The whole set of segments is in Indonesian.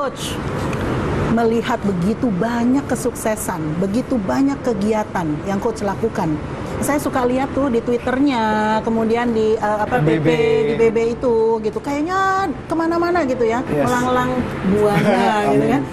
Coach melihat begitu banyak kesuksesan, begitu banyak kegiatan yang Coach lakukan. Saya suka lihat tuh di Twitternya, kemudian di di BB itu gitu, kayaknya kemana-mana gitu ya, melanglang buana gitu kan.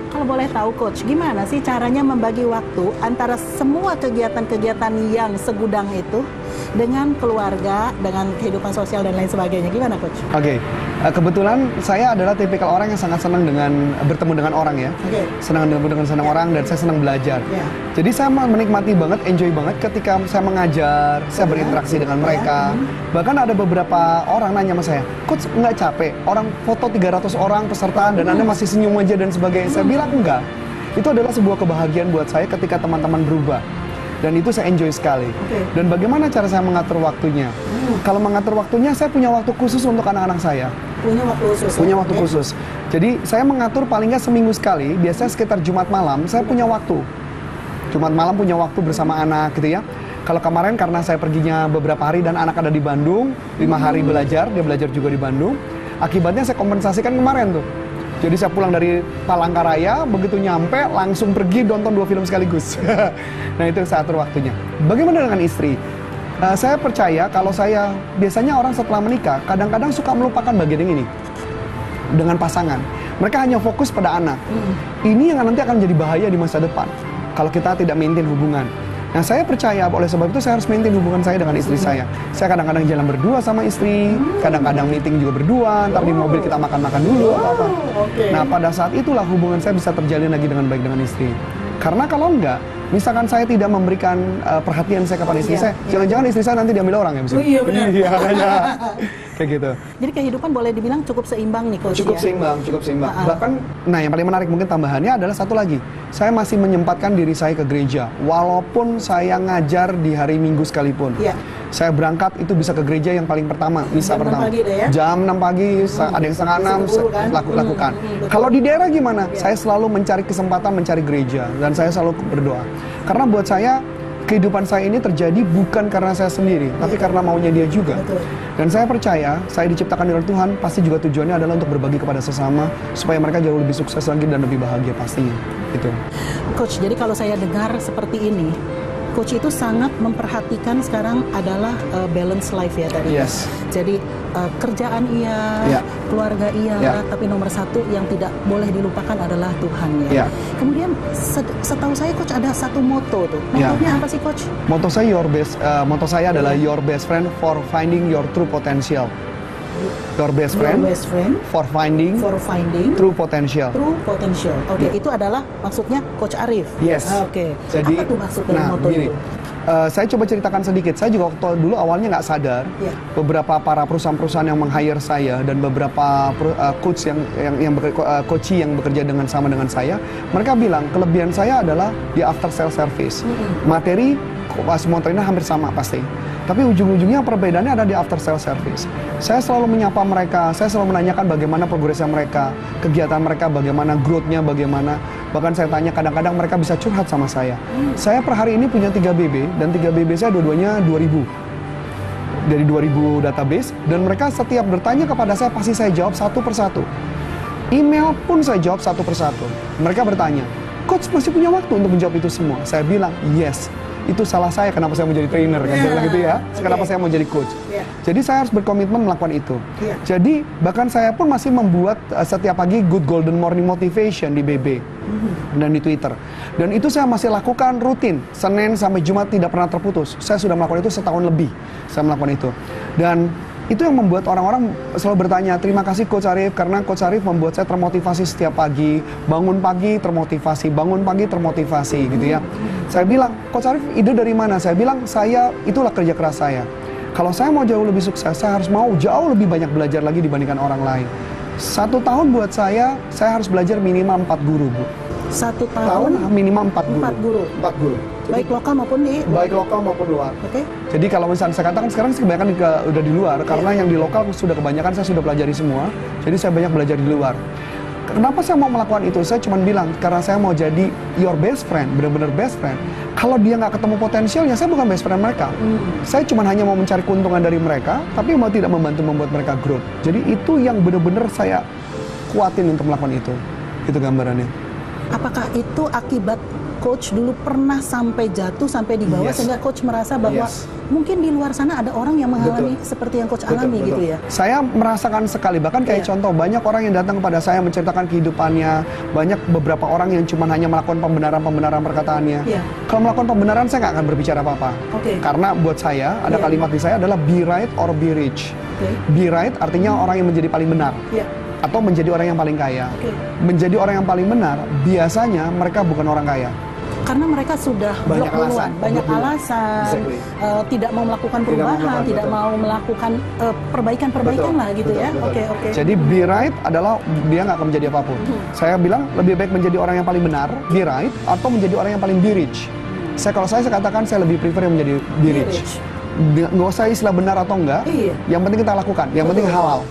Kalau boleh tahu Coach, gimana sih caranya membagi waktu antara semua kegiatan-kegiatan yang segudang itu dengan keluarga, dengan kehidupan sosial dan lain sebagainya? Gimana Coach? Oke, kebetulan saya adalah tipikal orang yang sangat senang dengan bertemu dengan orang ya. Senang dengan orang dan saya senang belajar. Jadi saya menikmati banget, enjoy banget ketika saya mengajar, saya berinteraksi dengan mereka. Bahkan ada beberapa orang nanya sama saya, Coach nggak capek? Orang foto 300 orang pesertaan dan Anda masih senyum aja dan sebagainya. Saya bilang enggak. Itu adalah sebuah kebahagiaan buat saya ketika teman-teman berubah. Dan itu saya enjoy sekali. Dan bagaimana cara saya mengatur waktunya? Kalau mengatur waktunya, saya punya waktu khusus untuk anak-anak saya. Punya waktu khusus? Punya waktu khusus. Jadi saya mengatur paling nggak seminggu sekali, biasanya sekitar Jumat malam, saya punya waktu. Jumat malam punya waktu bersama anak gitu ya. Kalau kemarin karena saya perginya beberapa hari dan anak ada di Bandung, 5 hari belajar, dia belajar juga di Bandung. Akibatnya saya kompensasikan kemarin tuh. Jadi saya pulang dari Palangkaraya, begitu nyampe langsung pergi nonton 2 film sekaligus. Nah itu saya atur waktunya. Bagaimana dengan istri? Saya percaya kalau biasanya orang setelah menikah, kadang-kadang suka melupakan bagian yang ini. Dengan pasangan. Mereka hanya fokus pada anak. Ini yang nanti akan jadi bahaya di masa depan. Kalau kita tidak maintain hubungan. Nah saya percaya oleh sebab itu saya harus maintain hubungan saya dengan istri saya. Saya kadang-kadang jalan berdua sama istri, kadang-kadang meeting juga berdua, ntar di mobil kita makan-makan dulu atau apa. Nah pada saat itulah hubungan saya bisa terjalin lagi dengan baik dengan istri. Karena kalau enggak, misalkan saya tidak memberikan perhatian saya kepada istri saya, jangan-jangan istri saya nanti diambil orang ya misalnya. Oh iya benar. Iya, kayak gitu. Jadi kehidupan boleh dibilang cukup seimbang nih Coach. Cukup seimbang. Bahkan, nah yang paling menarik mungkin tambahannya adalah satu lagi. Saya masih menyempatkan diri saya ke gereja, walaupun saya ngajar di hari Minggu sekalipun. Saya berangkat itu bisa ke gereja yang paling pertama, misa pertama. Jam 6 pagi, ada yang setengah 6, lakukan. Kalau di daerah gimana? Saya selalu mencari kesempatan mencari gereja, dan saya selalu berdoa. Karena buat saya, kehidupan saya ini terjadi bukan karena saya sendiri, tapi karena maunya dia juga. Dan saya percaya, saya diciptakan oleh Tuhan, pasti juga tujuannya adalah untuk berbagi kepada sesama, supaya mereka jauh lebih sukses lagi dan lebih bahagia pastinya. Gitu. Coach, jadi kalau saya dengar seperti ini, Coach itu sangat memperhatikan sekarang adalah balance life ya tadi. Jadi kerjaan keluarga tapi nomor satu yang tidak boleh dilupakan adalah Tuhan ya. Kemudian setahu saya Coach ada satu moto tuh. Motonya apa sih Coach? Moto saya adalah your best friend for finding your true potential. Your best friend for finding true potential. Oke, itu adalah maksudnya Coach Arief. Jadi apa tuh maksud dari moto itu? Saya coba ceritakan sedikit. Saya juga waktu dulu awalnya nggak sadar. Beberapa para perusahaan-perusahaan yang meng-hire saya dan beberapa coach yang bekerja sama dengan saya, mereka bilang kelebihan saya adalah di after sales service. Materi semua trainer hampir sama pasti. Tapi ujung-ujungnya perbedaannya ada di after sales service. Saya selalu menyapa mereka, saya selalu menanyakan bagaimana progresnya mereka, kegiatan mereka bagaimana, growth-nya bagaimana. Bahkan saya tanya kadang-kadang mereka bisa curhat sama saya. Saya per hari ini punya 3 BB, dan 3 BB saya dua-duanya 2000. Dari 2000 database, dan mereka setiap bertanya kepada saya pasti saya jawab satu persatu. Email pun saya jawab satu persatu. Mereka bertanya, Coach masih punya waktu untuk menjawab itu semua? Saya bilang, yes. Itu salah saya kenapa saya mau jadi trainer kan gitu ya. Kenapa saya mau jadi coach. Jadi saya harus berkomitmen melakukan itu. Jadi bahkan saya pun masih membuat setiap pagi Good Golden Morning Motivation di BB dan di Twitter. Dan itu saya masih lakukan rutin. Senin sampai Jumat tidak pernah terputus. Saya sudah melakukan itu setahun lebih. Saya melakukan itu. Dan itu yang membuat orang-orang selalu bertanya, terima kasih Coach Arief, karena Coach Arief membuat saya termotivasi setiap pagi, bangun pagi termotivasi gitu ya. Saya bilang, Coach Arief ide dari mana? Saya bilang, itulah kerja keras saya. Kalau saya mau jauh lebih sukses, saya harus mau jauh lebih banyak belajar lagi dibandingkan orang lain. 1 tahun buat saya harus belajar minimal 4 guru, Bu. 1 tahun minimal 4 guru. 4 guru. Baik lokal maupun luar. Jadi kalau misalnya saya katakan sekarang kebanyakan udah di luar, karena yang di lokal sudah kebanyakan saya sudah pelajari semua. Jadi saya banyak belajar di luar. Kenapa saya mau melakukan itu? Saya cuma bilang karena saya mau jadi your best friend, benar-benar best friend. Kalau dia nggak ketemu potensialnya, saya bukan best friend mereka. Saya cuma hanya mau mencari keuntungan dari mereka, tapi mau tidak membantu membuat mereka growth. Jadi itu yang benar-benar saya kuatin untuk melakukan itu. Itu gambarannya. Apakah itu akibat coach dulu pernah sampai jatuh, sampai di bawah, sehingga coach merasa bahwa mungkin di luar sana ada orang yang mengalami seperti yang coach alami gitu ya? Saya merasakan sekali, bahkan kayak contoh, banyak orang yang datang kepada saya menceritakan kehidupannya, banyak beberapa orang yang cuma hanya melakukan pembenaran perkataannya. Kalau melakukan pembenaran, saya nggak akan berbicara apa-apa. Karena buat saya, ada kalimat di saya adalah be right or be rich. Be right artinya orang yang menjadi paling benar. Atau menjadi orang yang paling kaya. Menjadi orang yang paling benar, biasanya mereka bukan orang kaya. Karena mereka sudah banyak alasan, tidak mau melakukan perubahan, tidak mau melakukan perbaikan lah gitu ya. Jadi be right adalah dia nggak akan menjadi apapun. Saya bilang lebih baik menjadi orang yang paling benar, be right, atau menjadi orang yang paling be rich. Kalau saya katakan saya lebih prefer yang menjadi be rich. Nggak usah istilah benar atau enggak, yang penting kita lakukan, yang penting halal,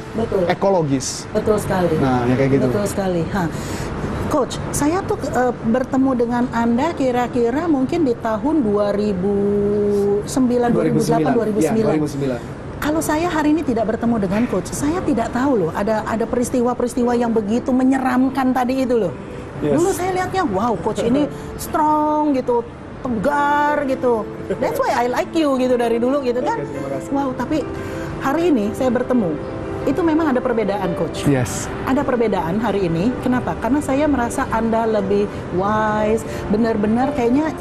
ekologis. Betul sekali. Nah, ya kayak gitu. Betul sekali. Coach, saya tuh bertemu dengan Anda kira-kira mungkin di tahun 2009, 2008, 2009. Kalau saya hari ini tidak bertemu dengan Coach, saya tidak tahu loh ada peristiwa-peristiwa yang begitu menyeramkan tadi itu loh. Dulu saya lihatnya, wow, Coach ini strong gitu, tegar gitu. That's why I like you gitu dari dulu gitu kan. Wow, tapi hari ini saya bertemu. Itu memang ada perbedaan, Coach. Ada perbedaan hari ini. Kenapa? Karena saya merasa Anda lebih wise, benar-benar kayaknya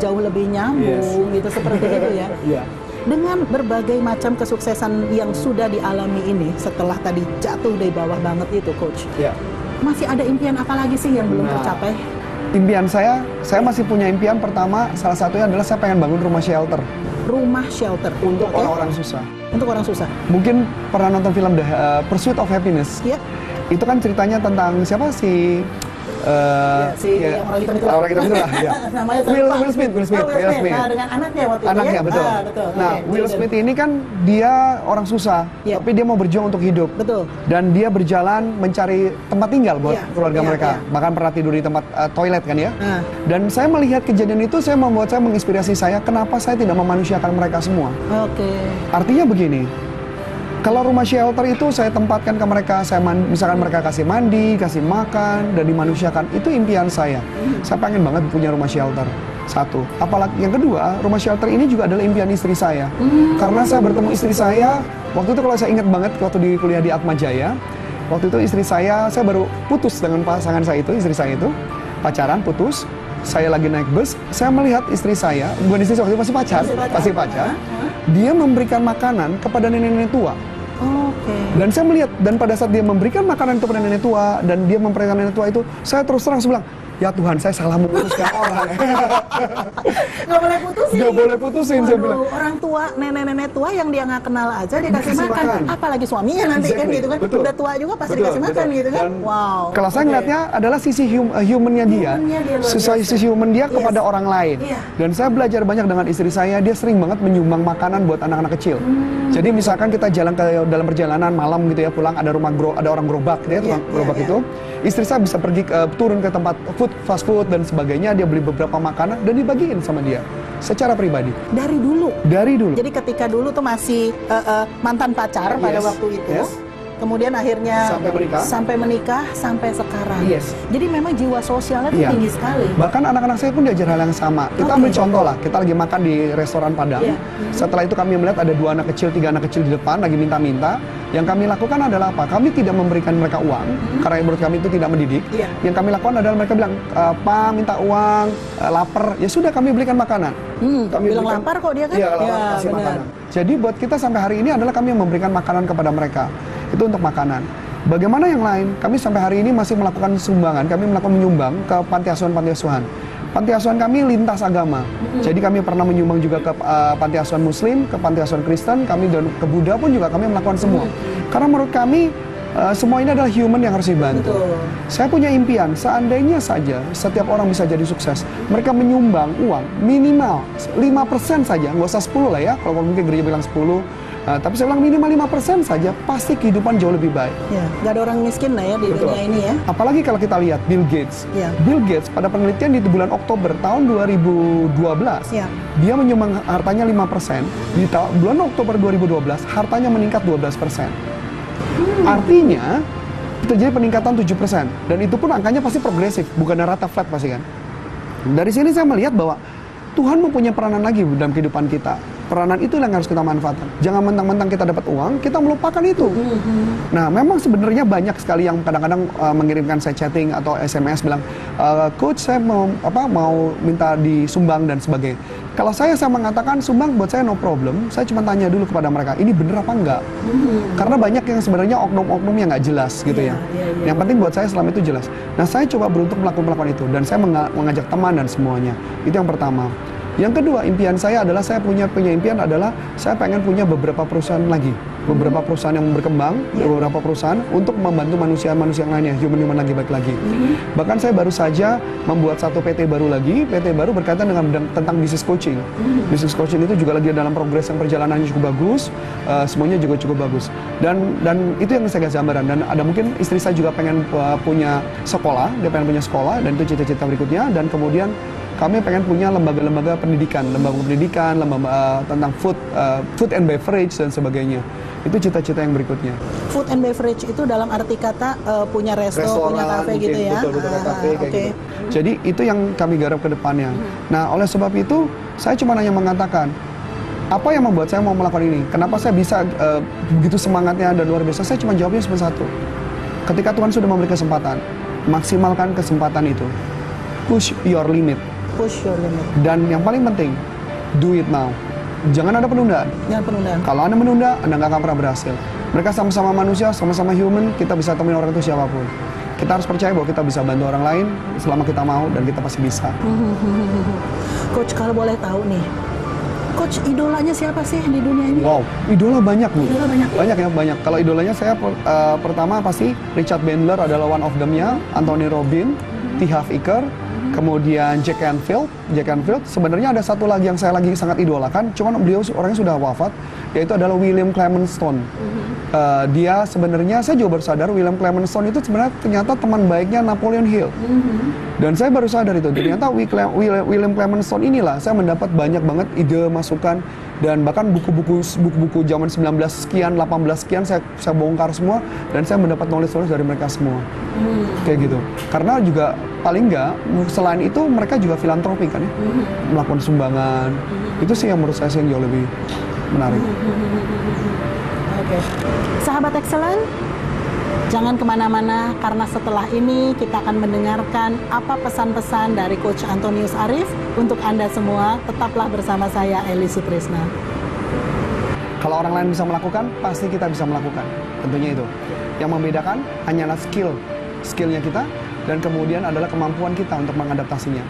jauh lebih nyambung gitu, seperti itu ya. Dengan berbagai macam kesuksesan yang sudah dialami ini, setelah tadi jatuh dari bawah banget itu, Coach. Masih ada impian apa lagi sih yang belum tercapai? Impian saya masih punya impian. Pertama, salah satunya adalah saya pengen bangun rumah shelter. Rumah shelter untuk orang-orang susah. Untuk orang susah. Mungkin pernah nonton film The Pursuit of Happiness. Itu kan ceritanya tentang siapa sih? Orang hitam itu lah. Will Smith. Dengan anaknya waktu itu. Anaknya, betul. Nah, Will Smith ini kan dia orang susah, tapi dia mau berjuang untuk hidup. Dan dia berjalan mencari tempat tinggal buat keluarga mereka. Bahkan pernah tidur di tempat toilet kan ya. Dan saya melihat kejadian itu, membuat saya menginspirasi saya, kenapa saya tidak memanusiakan mereka semua. Artinya begini, kalau rumah shelter itu saya tempatkan ke mereka, misalkan mereka kasih mandi, kasih makan, dan dimanusiakan, itu impian saya. Saya pengen banget punya rumah shelter. Satu. Apalagi yang kedua, rumah shelter ini juga adalah impian istri saya. Karena saya bertemu istri saya, waktu itu kalau saya ingat banget, waktu di kuliah di Atmajaya, waktu itu istri saya baru putus dengan pasangan saya itu, istri saya itu, pacaran, putus. Saya lagi naik bus, saya melihat istri saya, bukan istri saya, waktu itu masih pacar, dia memberikan makanan kepada nenek-nenek tua. Dan saya melihat, dan pada saat dia memberikan makanan itu kepada nenek tua, dan dia memberikan nenek tua itu, saya terus terang bilang, ya Tuhan, saya salah memutuskan orang. Nggak boleh putusin. Nggak boleh putusin, saya bilang. Orang tua, nenek-nenek tua yang dia nggak kenal aja dikasih makan. Apalagi suaminya nanti kan gitu kan. Udah tua juga pasti dikasih makan gitu kan. Wow. Kalau saya ngeliatnya adalah sisi humannya dia. Sisi human dia kepada orang lain. Dan saya belajar banyak dengan istri saya, dia sering banget menyumbang makanan buat anak-anak kecil. Jadi misalkan kita jalan dalam perjalanan malam gitu ya, pulang ada orang gerobak gitu ya, tukang gerobak itu. Istri saya bisa pergi turun ke tempat fast food dan sebagainya, dia beli beberapa makanan dan dibagiin sama dia secara pribadi. Dari dulu. Jadi ketika dulu tuh masih mantan pacar pada waktu itu. Kemudian akhirnya sampai menikah sampai sekarang. Jadi memang jiwa sosialnya itu tinggi sekali. Bahkan anak-anak saya pun diajar hal yang sama. Kita ambil contoh lah, kita lagi makan di restoran Padang. Setelah itu kami melihat ada 2 anak kecil, 3 anak kecil di depan lagi minta-minta. Yang kami lakukan adalah apa? Kami tidak memberikan mereka uang, karena menurut kami itu tidak mendidik. Yang kami lakukan adalah mereka bilang, Pak minta uang, lapar, ya sudah kami belikan makanan. Kami bilang lapar kok dia kan? Iya, lapar, kasih makanan. Jadi buat kita sampai hari ini adalah kami yang memberikan makanan kepada mereka. Itu untuk makanan. Bagaimana yang lain? Kami sampai hari ini masih melakukan sumbangan, kami melakukan menyumbang ke panti asuhan. Panti asuhan kami lintas agama. Jadi kami pernah menyumbang juga ke panti asuhan Muslim, ke panti asuhan Kristen, kami dan ke Buddha pun juga kami melakukan semua. Karena menurut kami semua ini adalah human yang harus dibantu. Saya punya impian, seandainya saja setiap orang bisa jadi sukses, mereka menyumbang uang minimal 5% saja, nggak usah 10 lah ya, kalau mungkin gereja bilang 10. Tapi saya bilang minimal 5% saja, pasti kehidupan jauh lebih baik. Nggak ada orang miskin lah ya di dunia ini ya. Apalagi kalau kita lihat Bill Gates. Bill Gates pada penelitian di bulan Oktober tahun 2012, dia menyumbang hartanya 5%. Di bulan Oktober 2012, hartanya meningkat 12%. Artinya, terjadi peningkatan 7%. Dan itu pun angkanya pasti progresif, bukan rata flat pasti kan. Dari sini saya melihat bahwa Tuhan mempunyai peranan lagi dalam kehidupan kita. Peranan itu yang harus kita manfaatkan. Jangan mentang-mentang kita dapat uang, kita melupakan itu. Nah, memang sebenarnya banyak sekali yang kadang-kadang mengirimkan saya chatting atau SMS bilang, Coach, saya mau minta disumbang dan sebagainya. Kalau saya mengatakan sumbang buat saya no problem. Saya cuma tanya dulu kepada mereka, ini bener apa enggak? Karena banyak yang sebenarnya oknum-oknum yang nggak jelas gitu ya. Yang penting buat saya selama itu jelas. Nah, saya coba beruntung melakukan itu dan saya mengajak teman dan semuanya. Itu yang pertama. Yang kedua, impian saya adalah saya punya impian adalah saya pengen punya beberapa perusahaan lagi, beberapa perusahaan yang berkembang, beberapa perusahaan untuk membantu manusia-manusia yang lainnya, human lagi baik lagi. Bahkan saya baru saja membuat satu PT baru lagi, PT baru berkaitan dengan tentang business coaching. Business coaching itu juga lagi dalam progres yang perjalanannya cukup bagus, semuanya juga cukup bagus. Dan itu yang saya kasih gambaran. Dan ada mungkin istri saya juga pengen punya sekolah, dia pengen punya sekolah dan itu cita-cita berikutnya. Dan kemudian kami pengen punya lembaga pendidikan, tentang food and beverage dan sebagainya. Itu cita-cita yang berikutnya. Food and beverage itu dalam arti kata punya restoran, punya kafe gitu ya. Betul, kafe kayak gitu. Jadi itu yang kami garap ke depannya. Nah, oleh sebab itu saya cuma hanya mengatakan apa yang membuat saya mau melakukan ini? Kenapa saya bisa begitu semangatnya dan luar biasa? Saya cuma jawabnya cuma satu. Ketika Tuhan sudah memberi kesempatan, maksimalkan kesempatan itu. Push your limit. Push your limit. Dan yang paling penting, do it now. Jangan ada penundaan. Jangan penundaan. Kalau Anda menunda, Anda nggak akan pernah berhasil. Mereka sama-sama manusia, sama-sama human, kita bisa temuin orang itu siapapun. Kita harus percaya bahwa kita bisa bantu orang lain selama kita mau dan kita pasti bisa. Coach, kalau boleh tahu nih, Coach, idolanya siapa sih di dunia ini? Wow, idola banyak Bu. Idola banyak. Banyak. Kalau idolanya saya pertama pasti Richard Bandler adalah one of them-nya, Anthony Robbins, T. Harv Eker, kemudian Jack Canfield. Sebenarnya ada satu lagi yang saya lagi sangat idolakan, cuman beliau orangnya sudah wafat, yaitu adalah William Clement Stone. Dia sebenarnya, saya juga baru sadar William Clement Stone itu sebenarnya ternyata teman baiknya Napoleon Hill. Dan saya baru sadar itu, ternyata William Clement Stone inilah saya mendapat banyak banget ide, masukan, dan bahkan buku-buku zaman 19 sekian, 18 sekian saya bongkar semua, dan saya mendapat knowledge dari mereka semua. Kayak gitu. Karena juga paling enggak, selain itu mereka juga filantropi kan ya, melakukan sumbangan. Itu sih yang menurut saya yang jauh lebih menarik. Oke. Sahabat Excellent, jangan kemana-mana karena setelah ini kita akan mendengarkan apa pesan-pesan dari Coach Antonius Arif untuk Anda semua. Tetaplah bersama saya, Eli Sutrisna. Kalau orang lain bisa melakukan, pasti kita bisa melakukan. Tentunya itu. Yang membedakan hanyalah skillnya kita, dan kemudian adalah kemampuan kita untuk mengadaptasinya.